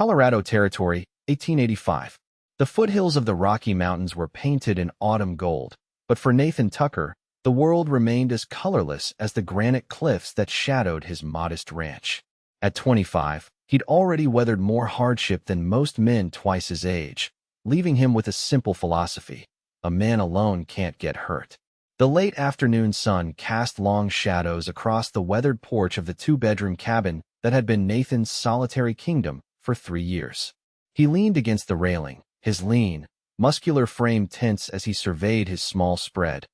Colorado Territory, 1885. The foothills of the Rocky Mountains were painted in autumn gold, but for Nathan Tucker, the world remained as colorless as the granite cliffs that shadowed his modest ranch. At 25, he'd already weathered more hardship than most men twice his age, leaving him with a simple philosophy: a man alone can't get hurt. The late afternoon sun cast long shadows across the weathered porch of the two-bedroom cabin that had been Nathan's solitary kingdom for 3 years. He leaned against the railing, his lean, muscular frame tense as he surveyed his small spread: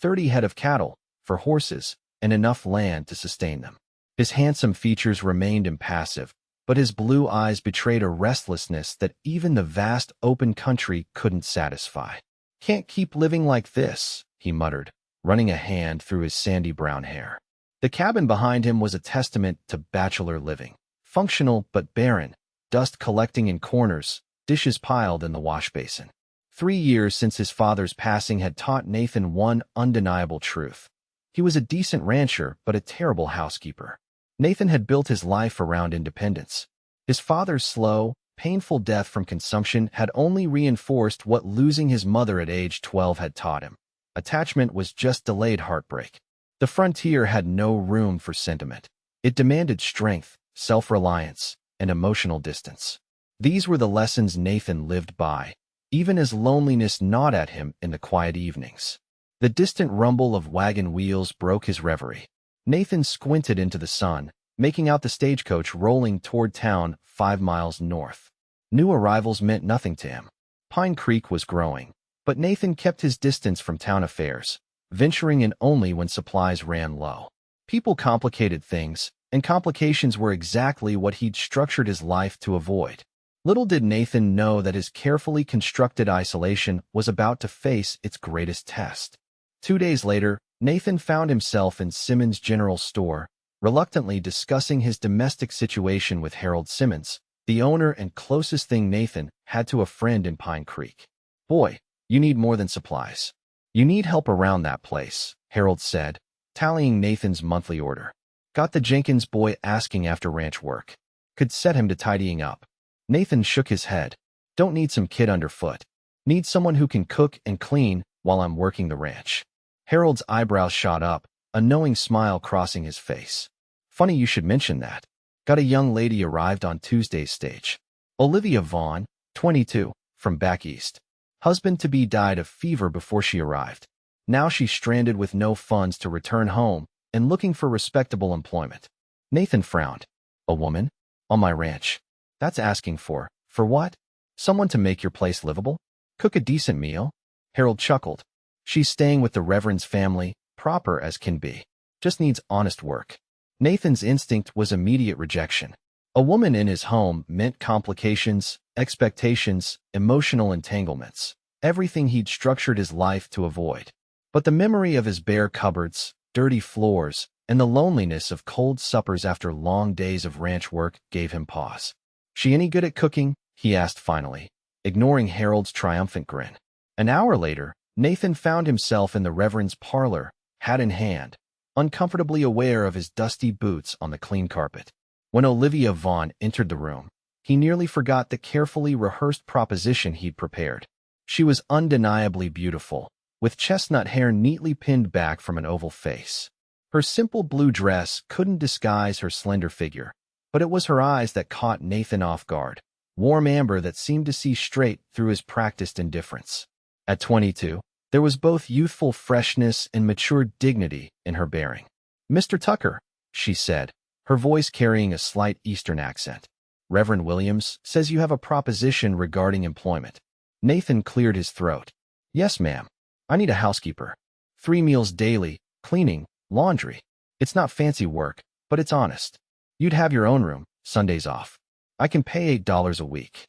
30 head of cattle, for horses, and enough land to sustain them. His handsome features remained impassive, but his blue eyes betrayed a restlessness that even the vast open country couldn't satisfy. "Can't keep living like this," he muttered, running a hand through his sandy brown hair. The cabin behind him was a testament to bachelor living. Functional but barren, dust collecting in corners, dishes piled in the wash basin. 3 years since his father's passing had taught Nathan one undeniable truth. He was a decent rancher, but a terrible housekeeper. Nathan had built his life around independence. His father's slow, painful death from consumption had only reinforced what losing his mother at age 12 had taught him. Attachment was just delayed heartbreak. The frontier had no room for sentiment. It demanded strength, self-reliance, and emotional distance. These were the lessons Nathan lived by, even as loneliness gnawed at him in the quiet evenings. The distant rumble of wagon wheels broke his reverie. Nathan squinted into the sun, making out the stagecoach rolling toward town 5 miles north. New arrivals meant nothing to him. Pine Creek was growing, but Nathan kept his distance from town affairs, venturing in only when supplies ran low. People complicated things, and complications were exactly what he'd structured his life to avoid. Little did Nathan know that his carefully constructed isolation was about to face its greatest test. 2 days later, Nathan found himself in Simmons' General Store, reluctantly discussing his domestic situation with Harold Simmons, the owner and closest thing Nathan had to a friend in Pine Creek. "Boy, you need more than supplies. You need help around that place," Harold said, tallying Nathan's monthly order. "Got the Jenkins boy asking after ranch work. Could set him to tidying up." Nathan shook his head. "Don't need some kid underfoot. Need someone who can cook and clean while I'm working the ranch." Harold's eyebrows shot up, a knowing smile crossing his face. "Funny you should mention that. Got a young lady arrived on Tuesday's stage. Olivia Vaughn, 22, from back east. Husband-to-be died of fever before she arrived. Now she's stranded with no funds to return home and looking for respectable employment." Nathan frowned. "A woman? On my ranch? That's asking for what? Someone to make your place livable? Cook a decent meal?" Harold chuckled. "She's staying with the Reverend's family, proper as can be. Just needs honest work." Nathan's instinct was immediate rejection. A woman in his home meant complications, expectations, emotional entanglements, everything he'd structured his life to avoid. But the memory of his bare cupboards, dirty floors, and the loneliness of cold suppers after long days of ranch work gave him pause. "She any good at cooking?" he asked finally, ignoring Harold's triumphant grin. An hour later, Nathan found himself in the Reverend's parlor, hat in hand, uncomfortably aware of his dusty boots on the clean carpet. When Olivia Vaughn entered the room, he nearly forgot the carefully rehearsed proposition he'd prepared. She was undeniably beautiful, with chestnut hair neatly pinned back from an oval face. Her simple blue dress couldn't disguise her slender figure, but it was her eyes that caught Nathan off guard, warm amber that seemed to see straight through his practiced indifference. At 22, there was both youthful freshness and mature dignity in her bearing. "Mr. Tucker," she said, her voice carrying a slight Eastern accent. "Reverend Williams says you have a proposition regarding employment." Nathan cleared his throat. "Yes, ma'am. I need a housekeeper. 3 meals daily, cleaning, laundry. It's not fancy work, but it's honest. You'd have your own room, Sundays off. I can pay $8 a week."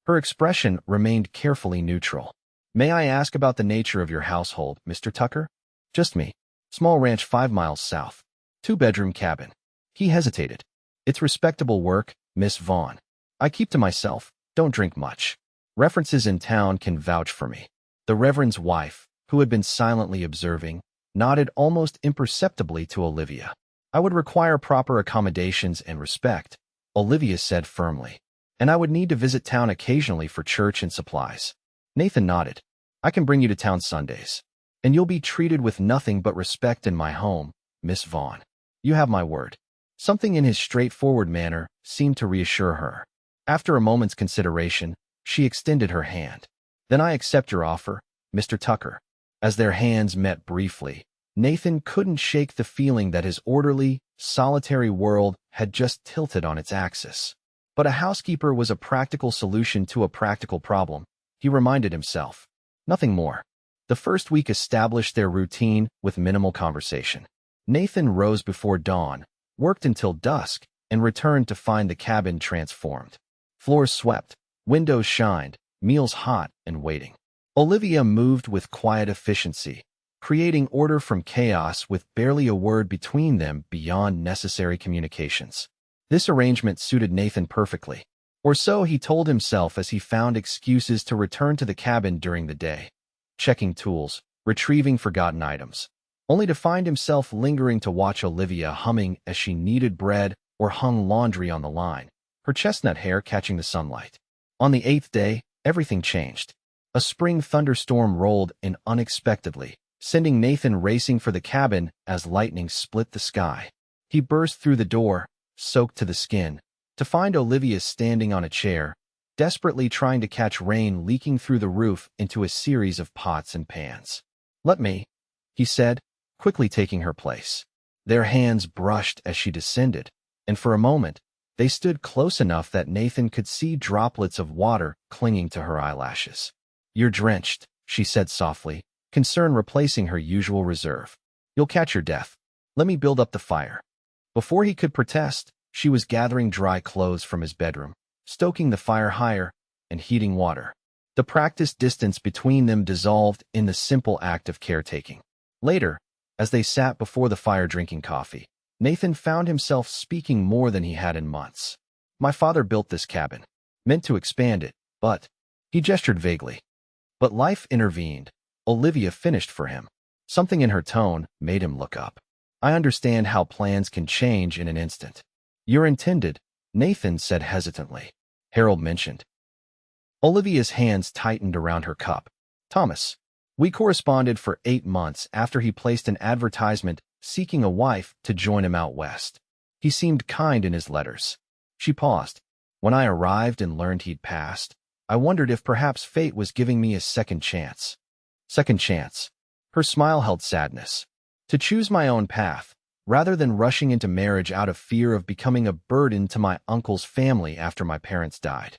Her expression remained carefully neutral. "May I ask about the nature of your household, Mr. Tucker?" "Just me. Small ranch 5 miles south. 2-bedroom cabin." He hesitated. "It's respectable work, Miss Vaughn. I keep to myself, don't drink much. References in town can vouch for me." The Reverend's wife, who had been silently observing, nodded almost imperceptibly to Olivia. "I would require proper accommodations and respect," Olivia said firmly. and I would need to visit town occasionally for church and supplies. Nathan nodded. I can bring you to town Sundays, and you'll be treated with nothing but respect in my home, Miss Vaughn. You have my word. Something in his straightforward manner seemed to reassure her. After a moment's consideration, she extended her hand. Then I accept your offer, Mr. Tucker. As their hands met briefly, Nathan couldn't shake the feeling that his orderly, solitary world had just tilted on its axis. But a housekeeper was a practical solution to a practical problem, he reminded himself. Nothing more. The first week established their routine with minimal conversation. Nathan rose before dawn, worked until dusk, and returned to find the cabin transformed. Floors swept, windows shined, meals hot and waiting. Olivia moved with quiet efficiency, creating order from chaos with barely a word between them beyond necessary communications. This arrangement suited Nathan perfectly, or so he told himself as he found excuses to return to the cabin during the day, checking tools, retrieving forgotten items, only to find himself lingering to watch Olivia humming as she kneaded bread or hung laundry on the line, her chestnut hair catching the sunlight. On the 8th day, everything changed. A spring thunderstorm rolled in unexpectedly, sending Nathan racing for the cabin as lightning split the sky. He burst through the door, soaked to the skin, to find Olivia standing on a chair, desperately trying to catch rain leaking through the roof into a series of pots and pans. "Let me," he said, quickly taking her place. Their hands brushed as she descended, and for a moment, they stood close enough that Nathan could see droplets of water clinging to her eyelashes. "You're drenched," she said softly, concern replacing her usual reserve. "You'll catch your death. Let me build up the fire." Before he could protest, she was gathering dry clothes from his bedroom, stoking the fire higher, and heating water. The practiced distance between them dissolved in the simple act of caretaking. Later, as they sat before the fire drinking coffee, Nathan found himself speaking more than he had in months. "My father built this cabin, meant to expand it, but—" he gestured vaguely. But life intervened. Olivia finished for him. Something in her tone made him look up. "I understand how plans can change in an instant." "You're intended," Nathan said hesitantly. Harold mentioned. Olivia's hands tightened around her cup. "Thomas. We corresponded for 8 months after he placed an advertisement seeking a wife to join him out west. He seemed kind in his letters." She paused. "When I arrived and learned he'd passed, I wondered if perhaps fate was giving me a second chance." Second chance. Her smile held sadness. "To choose my own path, rather than rushing into marriage out of fear of becoming a burden to my uncle's family after my parents died."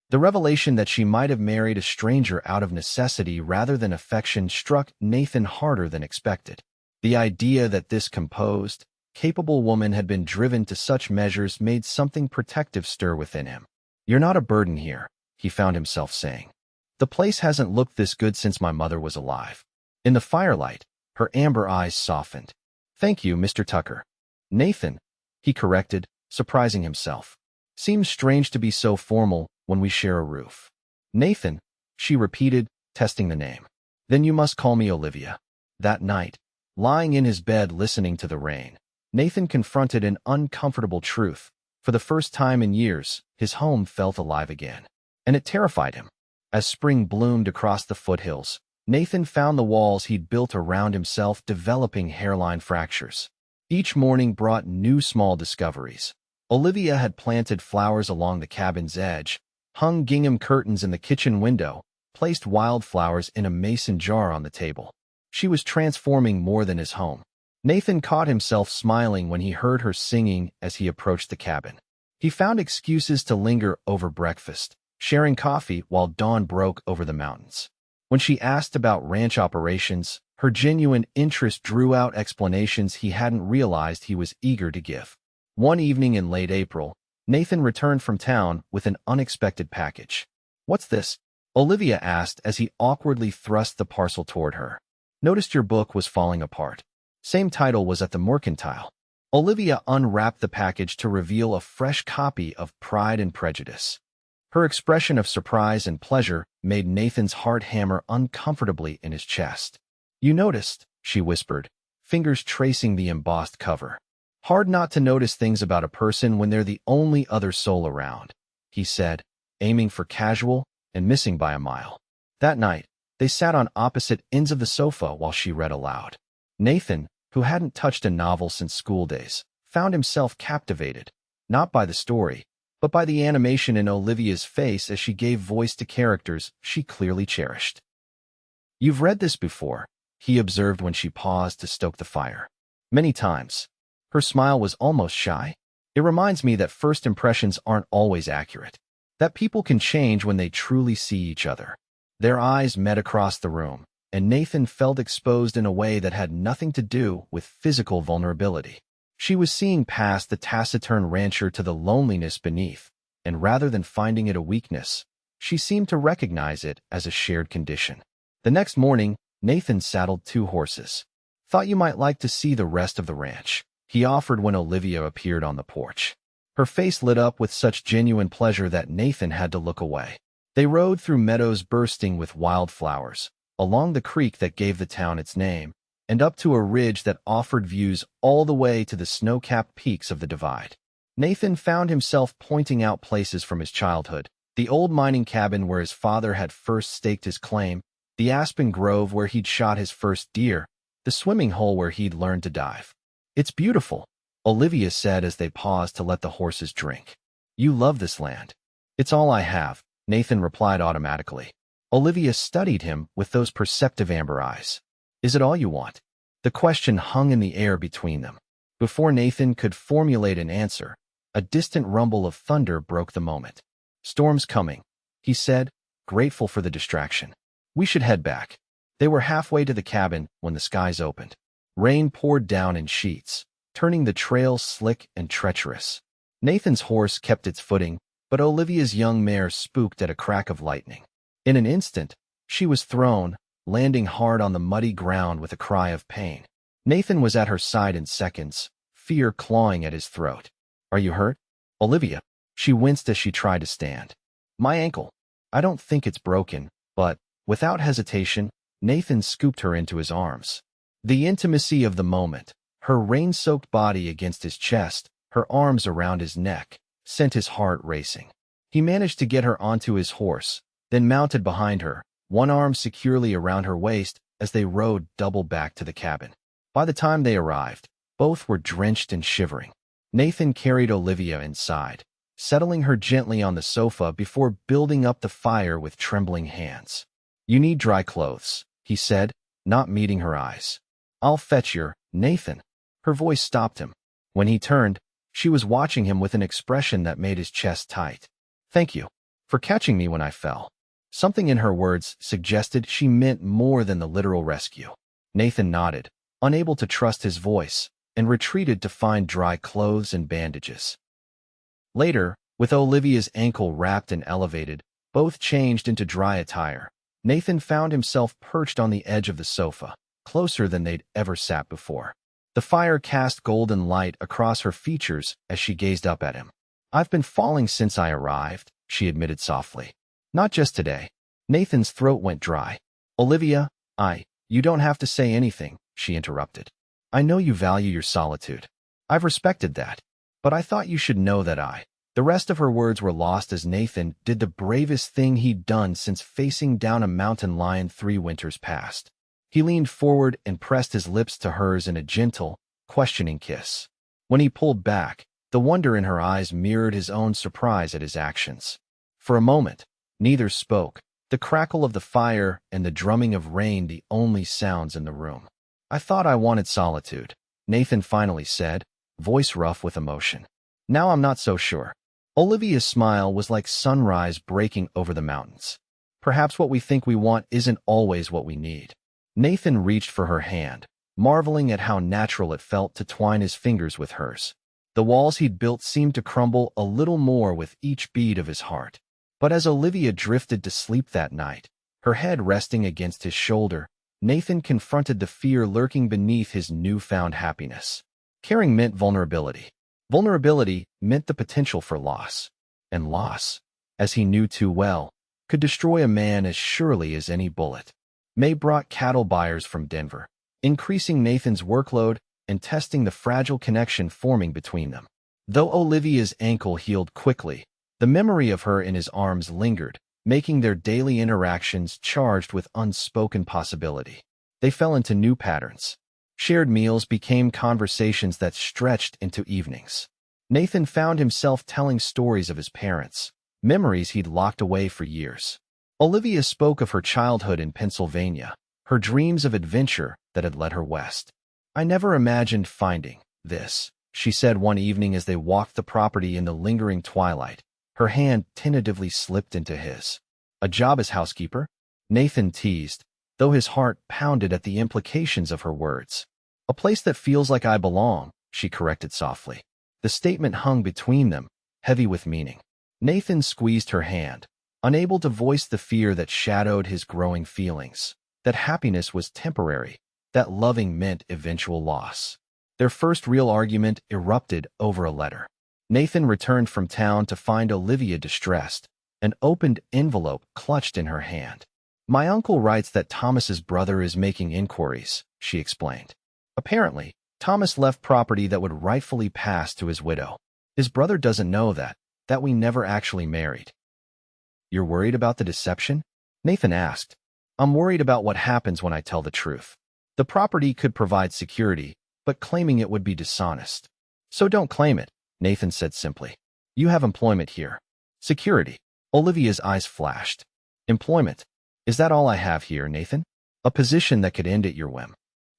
The revelation that she might have married a stranger out of necessity rather than affection struck Nathan harder than expected. The idea that this composed, capable woman had been driven to such measures made something protective stir within him. "You're not a burden here," he found himself saying. "The place hasn't looked this good since my mother was alive." In the firelight, her amber eyes softened. "Thank you, Mr. Tucker." "Nathan," he corrected, surprising himself. "Seems strange to be so formal when we share a roof." "Nathan," she repeated, testing the name. "Then you must call me Olivia." That night, lying in his bed listening to the rain, Nathan confronted an uncomfortable truth. For the first time in years, his home felt alive again. And it terrified him. As spring bloomed across the foothills, Nathan found the walls he'd built around himself developing hairline fractures. Each morning brought new small discoveries. Olivia had planted flowers along the cabin's edge, hung gingham curtains in the kitchen window, placed wildflowers in a mason jar on the table. She was transforming more than his home. Nathan caught himself smiling when he heard her singing as he approached the cabin. He found excuses to linger over breakfast, sharing coffee while dawn broke over the mountains. When she asked about ranch operations, her genuine interest drew out explanations he hadn't realized he was eager to give. One evening in late April, Nathan returned from town with an unexpected package. "What's this?" Olivia asked as he awkwardly thrust the parcel toward her. "Noticed your book was falling apart. Same title was at the Mercantile." Olivia unwrapped the package to reveal a fresh copy of Pride and Prejudice. Her expression of surprise and pleasure made Nathan's heart hammer uncomfortably in his chest. "You noticed," she whispered, fingers tracing the embossed cover. "Hard not to notice things about a person when they're the only other soul around." he said, aiming for casual and missing by a mile. That night, they sat on opposite ends of the sofa while she read aloud. Nathan, who hadn't touched a novel since school days, found himself captivated, not by the story, but by the animation in Olivia's face as she gave voice to characters she clearly cherished. "You've read this before," he observed when she paused to stoke the fire. "Many times." Her smile was almost shy. "It reminds me that first impressions aren't always accurate, that people can change when they truly see each other." Their eyes met across the room, and Nathan felt exposed in a way that had nothing to do with physical vulnerability. She was seeing past the taciturn rancher to the loneliness beneath, and rather than finding it a weakness, she seemed to recognize it as a shared condition. The next morning, Nathan saddled 2 horses. "Thought you might like to see the rest of the ranch," he offered when Olivia appeared on the porch. Her face lit up with such genuine pleasure that Nathan had to look away. They rode through meadows bursting with wildflowers, along the creek that gave the town its name, and up to a ridge that offered views all the way to the snow-capped peaks of the divide. Nathan found himself pointing out places from his childhood: the old mining cabin where his father had first staked his claim, the aspen grove where he'd shot his first deer, the swimming hole where he'd learned to dive. "It's beautiful," Olivia said as they paused to let the horses drink. "You love this land." "It's all I have," Nathan replied automatically. Olivia studied him with those perceptive amber eyes. "Is it all you want?" The question hung in the air between them. Before Nathan could formulate an answer, a distant rumble of thunder broke the moment. "Storm's coming," he said, grateful for the distraction. "We should head back." They were halfway to the cabin when the skies opened. Rain poured down in sheets, turning the trail slick and treacherous. Nathan's horse kept its footing, but Olivia's young mare spooked at a crack of lightning. In an instant, she was thrown, landing hard on the muddy ground with a cry of pain. Nathan was at her side in seconds, fear clawing at his throat. "Are you hurt, Olivia?" She winced as she tried to stand. "My ankle. I don't think it's broken, but..." Without hesitation, Nathan scooped her into his arms. The intimacy of the moment, her rain-soaked body against his chest, her arms around his neck, sent his heart racing. He managed to get her onto his horse, then mounted behind her, one arm securely around her waist as they rode double back to the cabin. By the time they arrived, both were drenched and shivering. Nathan carried Olivia inside, settling her gently on the sofa before building up the fire with trembling hands. "You need dry clothes," he said, not meeting her eyes. "I'll fetch your..." "Nathan." Her voice stopped him. When he turned, she was watching him with an expression that made his chest tight. "Thank you for catching me when I fell." Something in her words suggested she meant more than the literal rescue. Nathan nodded, unable to trust his voice, and retreated to find dry clothes and bandages. Later, with Olivia's ankle wrapped and elevated, both changed into dry attire. Nathan found himself perched on the edge of the sofa, closer than they'd ever sat before. The fire cast golden light across her features as she gazed up at him. "I've been falling since I arrived," she admitted softly. "Not just today." Nathan's throat went dry. "Olivia, you don't have to say anything," she interrupted. "I know you value your solitude. I've respected that. But I thought you should know that." The rest of her words were lost as Nathan did the bravest thing he'd done since facing down a mountain lion 3 winters past. He leaned forward and pressed his lips to hers in a gentle, questioning kiss. When he pulled back, the wonder in her eyes mirrored his own surprise at his actions. For a moment, neither spoke, the crackle of the fire and the drumming of rain the only sounds in the room. "I thought I wanted solitude," Nathan finally said, voice rough with emotion. "Now I'm not so sure." Olivia's smile was like sunrise breaking over the mountains. "Perhaps what we think we want isn't always what we need." Nathan reached for her hand, marveling at how natural it felt to twine his fingers with hers. The walls he'd built seemed to crumble a little more with each beat of his heart. But as Olivia drifted to sleep that night, her head resting against his shoulder, Nathan confronted the fear lurking beneath his newfound happiness. Caring meant vulnerability. Vulnerability meant the potential for loss. And loss, as he knew too well, could destroy a man as surely as any bullet. May brought cattle buyers from Denver, increasing Nathan's workload and testing the fragile connection forming between them. Though Olivia's ankle healed quickly, The memory of her in his arms lingered, making their daily interactions charged with unspoken possibility. They fell into new patterns. Shared meals became conversations that stretched into evenings. Nathan found himself telling stories of his parents, memories he'd locked away for years. Olivia spoke of her childhood in Pennsylvania, her dreams of adventure that had led her west. "I never imagined finding this," she said one evening as they walked the property in the lingering twilight. Her hand tentatively slipped into his. "A job as housekeeper?" Nathan teased, though his heart pounded at the implications of her words. "A place that feels like I belong," she corrected softly. The statement hung between them, heavy with meaning. Nathan squeezed her hand, unable to voice the fear that shadowed his growing feelings, that happiness was temporary, that loving meant eventual loss. Their first real argument erupted over a letter. Nathan returned from town to find Olivia distressed, an opened envelope clutched in her hand. "My uncle writes that Thomas's brother is making inquiries," she explained. "Apparently, Thomas left property that would rightfully pass to his widow. His brother doesn't know that we never actually married." "You're worried about the deception?" Nathan asked. "I'm worried about what happens when I tell the truth. The property could provide security, but claiming it would be dishonest. So don't claim it," Nathan said simply. "You have employment here." "Security." Olivia's eyes flashed. "Employment? Is that all I have here, Nathan? A position that could end at your whim?"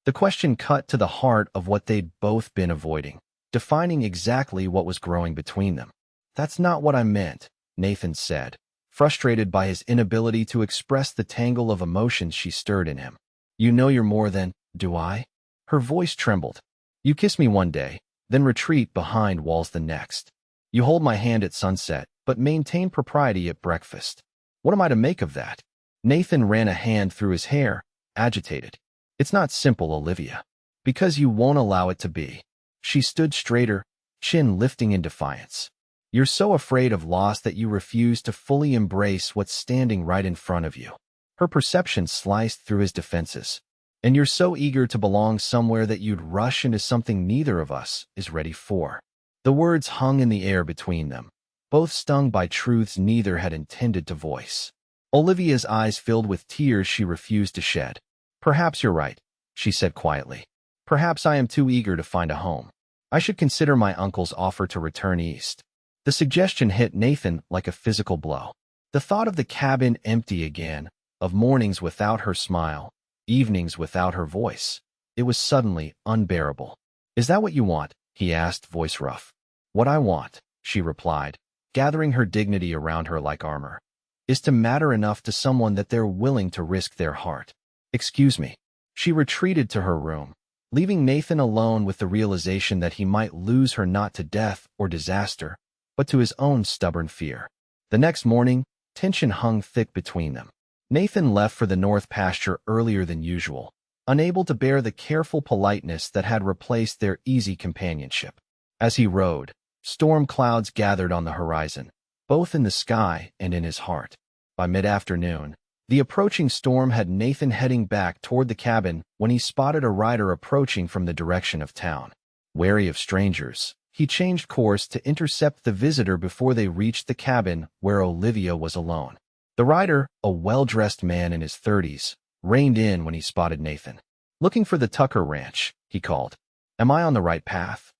The question cut to the heart of what they'd both been avoiding, defining exactly what was growing between them. "That's not what I meant," Nathan said, frustrated by his inability to express the tangle of emotions she stirred in him. "You know you're more than, do I?" Her voice trembled. "You kiss me one day, then retreat behind walls the next. You hold my hand at sunset, but maintain propriety at breakfast. What am I to make of that?" Nathan ran a hand through his hair, agitated. "It's not simple, Olivia. Because you won't allow it to be." She stood straighter, chin lifting in defiance. "You're so afraid of loss that you refuse to fully embrace what's standing right in front of you." Her perception sliced through his defenses. "And you're so eager to belong somewhere that you'd rush into something neither of us is ready for." The words hung in the air between them, both stung by truths neither had intended to voice. Olivia's eyes filled with tears she refused to shed. "Perhaps you're right," she said quietly. "Perhaps I am too eager to find a home. I should consider my uncle's offer to return east." The suggestion hit Nathan like a physical blow. The thought of the cabin empty again, of mornings without her smile, evenings without her voice, it was suddenly unbearable. "Is that what you want?" he asked, voice rough. "What I want," she replied, gathering her dignity around her like armor, "is to matter enough to someone that they're willing to risk their heart." "Excuse me." She retreated to her room, leaving Nathan alone with the realization that he might lose her not to death or disaster, but to his own stubborn fear. The next morning, tension hung thick between them. Nathan left for the north pasture earlier than usual, unable to bear the careful politeness that had replaced their easy companionship. As he rode, storm clouds gathered on the horizon, both in the sky and in his heart. By mid-afternoon, the approaching storm had Nathan heading back toward the cabin when he spotted a rider approaching from the direction of town. Wary of strangers, he changed course to intercept the visitor before they reached the cabin where Olivia was alone. The rider, a well-dressed man in his 30s, reined in when he spotted Nathan. "Looking for the Tucker Ranch," he called. "Am I on the right path?"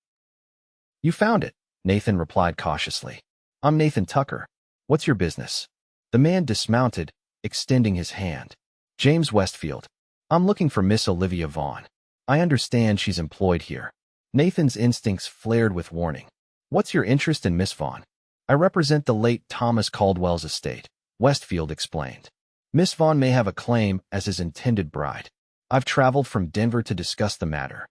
"You found it," Nathan replied cautiously. "I'm Nathan Tucker. What's your business?" The man dismounted, extending his hand. "James Westfield. I'm looking for Miss Olivia Vaughn. I understand she's employed here." Nathan's instincts flared with warning. "What's your interest in Miss Vaughn?" "I represent the late Thomas Caldwell's estate," Westfield explained. "Miss Vaughn may have a claim as his intended bride. I've traveled from Denver to discuss the matter."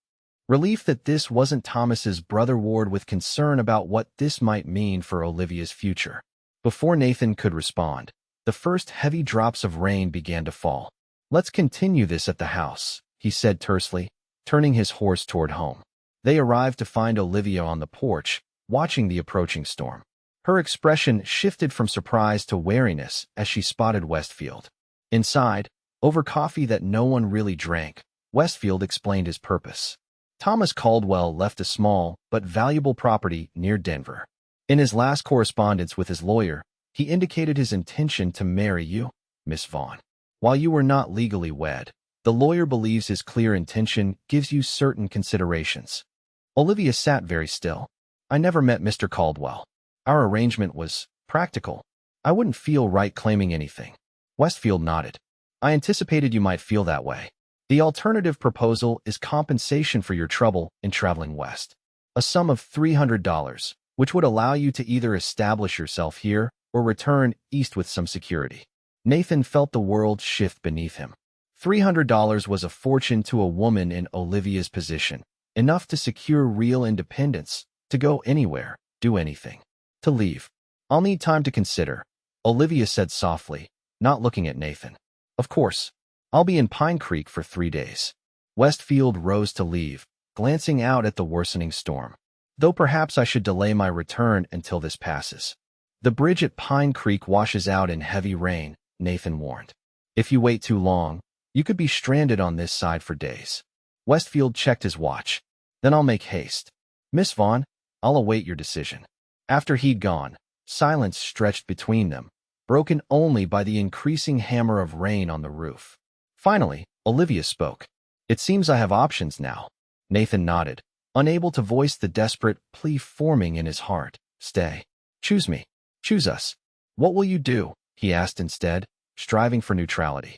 Relief that this wasn't Thomas's brother warred with concern about what this might mean for Olivia's future. Before Nathan could respond, the first heavy drops of rain began to fall. "Let's continue this at the house," he said tersely, turning his horse toward home. They arrived to find Olivia on the porch, watching the approaching storm. Her expression shifted from surprise to wariness as she spotted Westfield. Inside, over coffee that no one really drank, Westfield explained his purpose. Thomas Caldwell left a small but valuable property near Denver. In his last correspondence with his lawyer, he indicated his intention to marry you, Miss Vaughn. While you were not legally wed, the lawyer believes his clear intention gives you certain considerations. Olivia sat very still. I never met Mr. Caldwell. Our arrangement was practical. I wouldn't feel right claiming anything. Westfield nodded. I anticipated you might feel that way. The alternative proposal is compensation for your trouble in traveling west. A sum of $300, which would allow you to either establish yourself here or return east with some security. Nathan felt the world shift beneath him. $300 was a fortune to a woman in Olivia's position, enough to secure real independence, to go anywhere, do anything, to leave. I'll need time to consider, Olivia said softly, not looking at Nathan. Of course, I'll be in Pine Creek for 3 days. Westfield rose to leave, glancing out at the worsening storm. Though perhaps I should delay my return until this passes. The bridge at Pine Creek washes out in heavy rain, Nathan warned. If you wait too long, you could be stranded on this side for days. Westfield checked his watch. Then I'll make haste. Miss Vaughn, I'll await your decision. After he'd gone, silence stretched between them, broken only by the increasing hammer of rain on the roof. Finally, Olivia spoke. It seems I have options now. Nathan nodded, unable to voice the desperate plea forming in his heart. Stay. Choose me. Choose us. What will you do? He asked instead, striving for neutrality.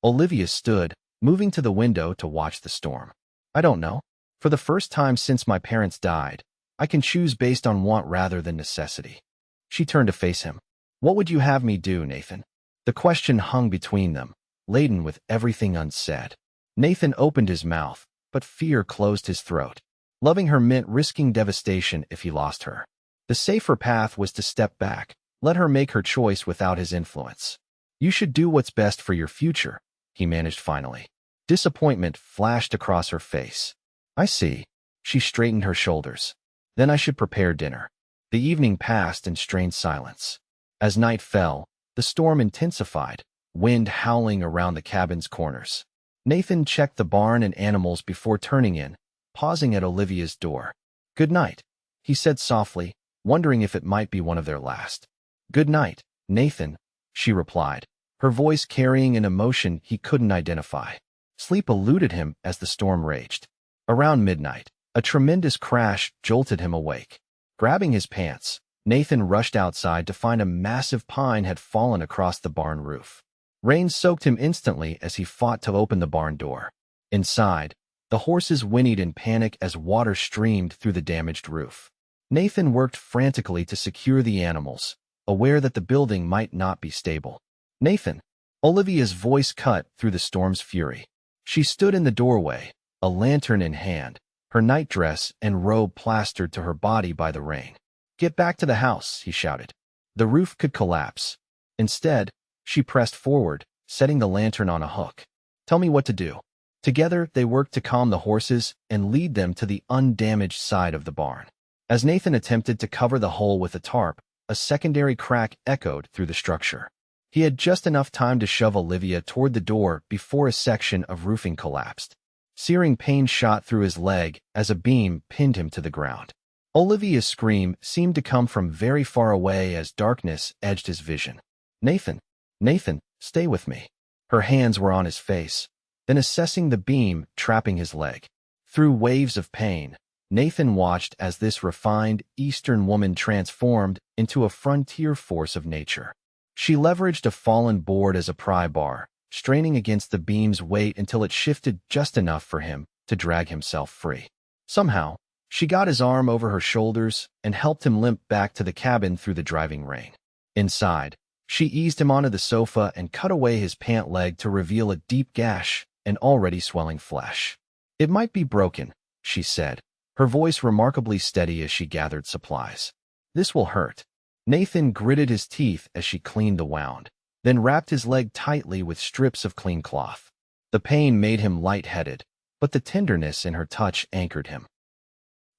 Olivia stood, moving to the window to watch the storm. I don't know. For the first time since my parents died, I can choose based on want rather than necessity. She turned to face him. What would you have me do, Nathan? The question hung between them, laden with everything unsaid. Nathan opened his mouth, but fear closed his throat. Loving her meant risking devastation if he lost her. The safer path was to step back, let her make her choice without his influence. You should do what's best for your future, he managed finally. Disappointment flashed across her face. I see. She straightened her shoulders. Then I should prepare dinner. The evening passed in strained silence. As night fell, the storm intensified, wind howling around the cabin's corners. Nathan checked the barn and animals before turning in, pausing at Olivia's door. Good night, he said softly, wondering if it might be one of their last. Good night, Nathan, she replied, her voice carrying an emotion he couldn't identify. Sleep eluded him as the storm raged. Around midnight, a tremendous crash jolted him awake. Grabbing his pants, Nathan rushed outside to find a massive pine had fallen across the barn roof. Rain soaked him instantly as he fought to open the barn door. Inside, the horses whinnied in panic as water streamed through the damaged roof. Nathan worked frantically to secure the animals, aware that the building might not be stable. Nathan, Olivia's voice cut through the storm's fury. She stood in the doorway, a lantern in hand, her nightdress and robe plastered to her body by the rain. Get back to the house, he shouted. The roof could collapse. Instead, she pressed forward, setting the lantern on a hook. Tell me what to do. Together, they worked to calm the horses and lead them to the undamaged side of the barn. As Nathan attempted to cover the hole with a tarp, a secondary crack echoed through the structure. He had just enough time to shove Olivia toward the door before a section of roofing collapsed. Searing pain shot through his leg as a beam pinned him to the ground. Olivia's scream seemed to come from very far away as darkness edged his vision. Nathan, Nathan, stay with me. Her hands were on his face, then assessing the beam trapping his leg. Through waves of pain, Nathan watched as this refined Eastern woman transformed into a frontier force of nature. She leveraged a fallen board as a pry bar, straining against the beam's weight until it shifted just enough for him to drag himself free. Somehow, she got his arm over her shoulders and helped him limp back to the cabin through the driving rain. Inside, she eased him onto the sofa and cut away his pant leg to reveal a deep gash and already swelling flesh. It might be broken, she said, her voice remarkably steady as she gathered supplies. This will hurt. Nathan gritted his teeth as she cleaned the wound, then wrapped his leg tightly with strips of clean cloth. The pain made him lightheaded, but the tenderness in her touch anchored him.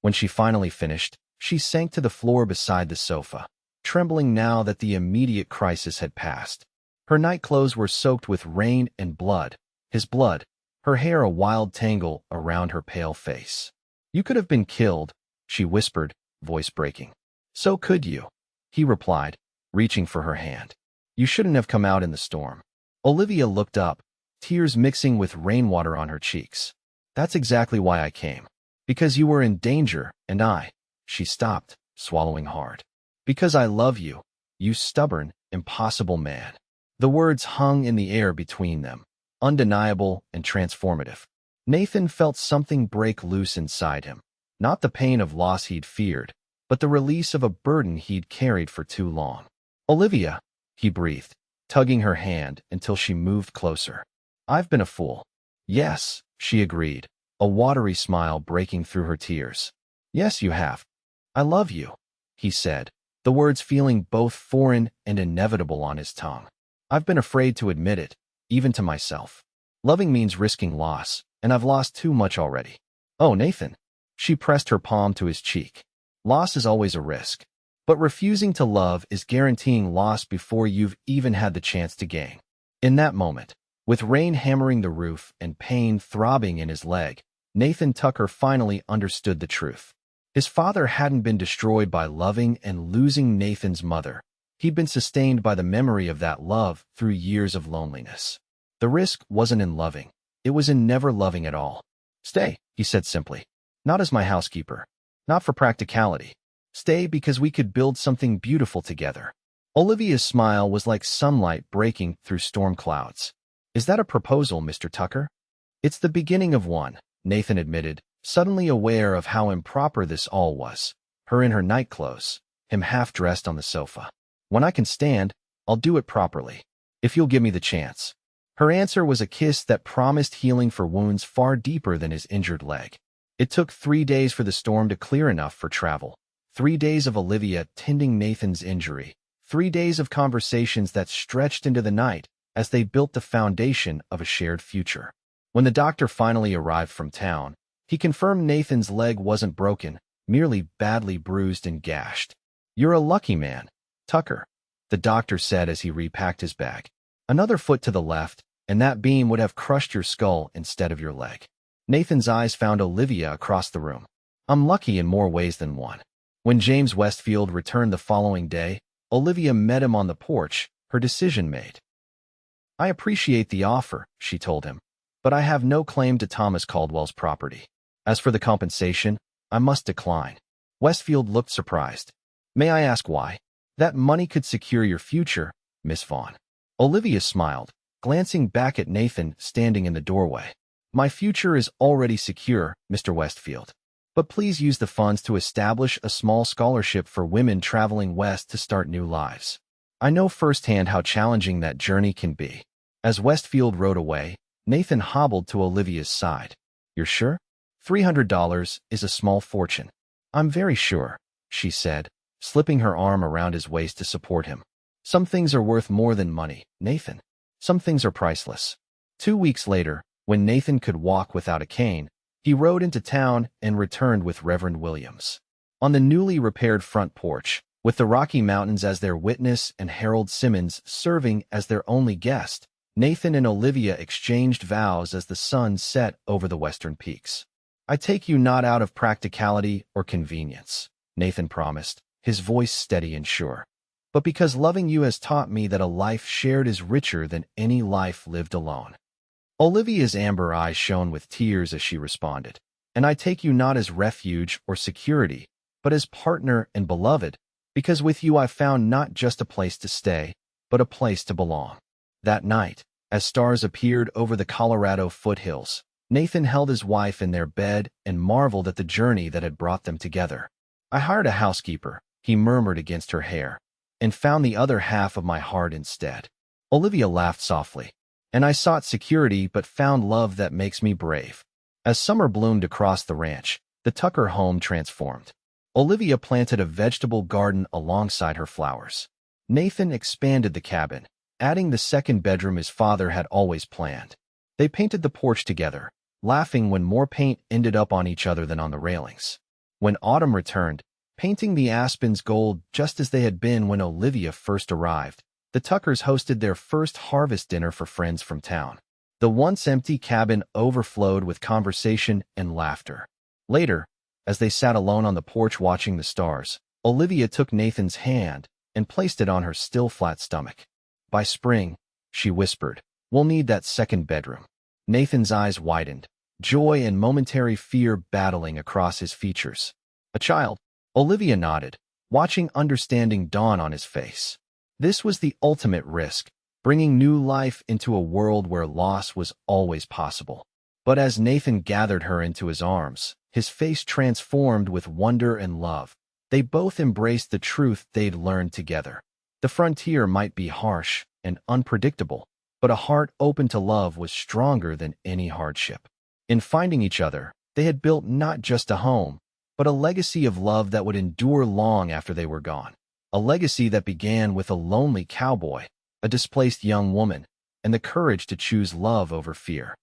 When she finally finished, she sank to the floor beside the sofa, trembling now that the immediate crisis had passed. Her nightclothes were soaked with rain and blood, his blood, her hair a wild tangle around her pale face. You could have been killed, she whispered, voice breaking. So could you, he replied, reaching for her hand. You shouldn't have come out in the storm. Olivia looked up, tears mixing with rainwater on her cheeks. That's exactly why I came. Because you were in danger, and she stopped, swallowing hard. Because I love you, you stubborn, impossible man. The words hung in the air between them, undeniable and transformative. Nathan felt something break loose inside him. Not the pain of loss he'd feared, but the release of a burden he'd carried for too long. Olivia, he breathed, tugging her hand until she moved closer. I've been a fool. Yes, she agreed, a watery smile breaking through her tears. Yes, you have. I love you, he said, the words feeling both foreign and inevitable on his tongue. I've been afraid to admit it, even to myself. Loving means risking loss, and I've lost too much already. Oh, Nathan. She pressed her palm to his cheek. Loss is always a risk. But refusing to love is guaranteeing loss before you've even had the chance to gain. In that moment, with rain hammering the roof and pain throbbing in his leg, Nathan Tucker finally understood the truth. His father hadn't been destroyed by loving and losing Nathan's mother. He'd been sustained by the memory of that love through years of loneliness. The risk wasn't in loving. It was in never loving at all. Stay, he said simply. Not as my housekeeper. Not for practicality. Stay because we could build something beautiful together. Olivia's smile was like sunlight breaking through storm clouds. Is that a proposal, Mr. Tucker? It's the beginning of one, Nathan admitted, suddenly aware of how improper this all was. Her in her nightclothes, him half-dressed on the sofa. When I can stand, I'll do it properly. If you'll give me the chance. Her answer was a kiss that promised healing for wounds far deeper than his injured leg. It took 3 days for the storm to clear enough for travel. 3 days of Olivia tending Nathan's injury. 3 days of conversations that stretched into the night as they built the foundation of a shared future. When the doctor finally arrived from town, he confirmed Nathan's leg wasn't broken, merely badly bruised and gashed. You're a lucky man, Tucker, the doctor said as he repacked his bag. Another foot to the left, and that beam would have crushed your skull instead of your leg. Nathan's eyes found Olivia across the room. I'm lucky in more ways than one. When James Westfield returned the following day, Olivia met him on the porch, her decision made. I appreciate the offer, she told him, but I have no claim to Thomas Caldwell's property. As for the compensation, I must decline. Westfield looked surprised. May I ask why? That money could secure your future, Miss Vaughn. Olivia smiled, glancing back at Nathan standing in the doorway. My future is already secure, Mr. Westfield. But please use the funds to establish a small scholarship for women traveling west to start new lives. I know firsthand how challenging that journey can be. As Westfield rode away, Nathan hobbled to Olivia's side. You're sure? $300 is a small fortune. I'm very sure, she said, slipping her arm around his waist to support him. Some things are worth more than money, Nathan. Some things are priceless. 2 weeks later, when Nathan could walk without a cane, he rode into town and returned with Reverend Williams. On the newly repaired front porch, with the Rocky Mountains as their witness and Harold Simmons serving as their only guest, Nathan and Olivia exchanged vows as the sun set over the western peaks. I take you not out of practicality or convenience, Nathan promised, his voice steady and sure, but because loving you has taught me that a life shared is richer than any life lived alone. Olivia's amber eyes shone with tears as she responded, and I take you not as refuge or security, but as partner and beloved, because with you I found not just a place to stay, but a place to belong. That night, as stars appeared over the Colorado foothills, Nathan held his wife in their bed and marveled at the journey that had brought them together. I hired a housekeeper, he murmured against her hair, and found the other half of my heart instead. Olivia laughed softly. And I sought security but found love that makes me brave. As summer bloomed across the ranch, the Tucker home transformed. Olivia planted a vegetable garden alongside her flowers. Nathan expanded the cabin, adding the second bedroom his father had always planned. They painted the porch together, laughing when more paint ended up on each other than on the railings. When autumn returned, painting the aspens gold just as they had been when Olivia first arrived, the Tuckers hosted their first harvest dinner for friends from town. The once empty cabin overflowed with conversation and laughter. Later, as they sat alone on the porch watching the stars, Olivia took Nathan's hand and placed it on her still flat stomach. By spring, she whispered, we'll need that second bedroom. Nathan's eyes widened, joy and momentary fear battling across his features. A child, Olivia nodded, watching understanding dawn on his face. This was the ultimate risk, bringing new life into a world where loss was always possible. But as Nathan gathered her into his arms, his face transformed with wonder and love. They both embraced the truth they'd learned together. The frontier might be harsh and unpredictable, but a heart open to love was stronger than any hardship. In finding each other, they had built not just a home, but a legacy of love that would endure long after they were gone. A legacy that began with a lonely cowboy, a displaced young woman, and the courage to choose love over fear.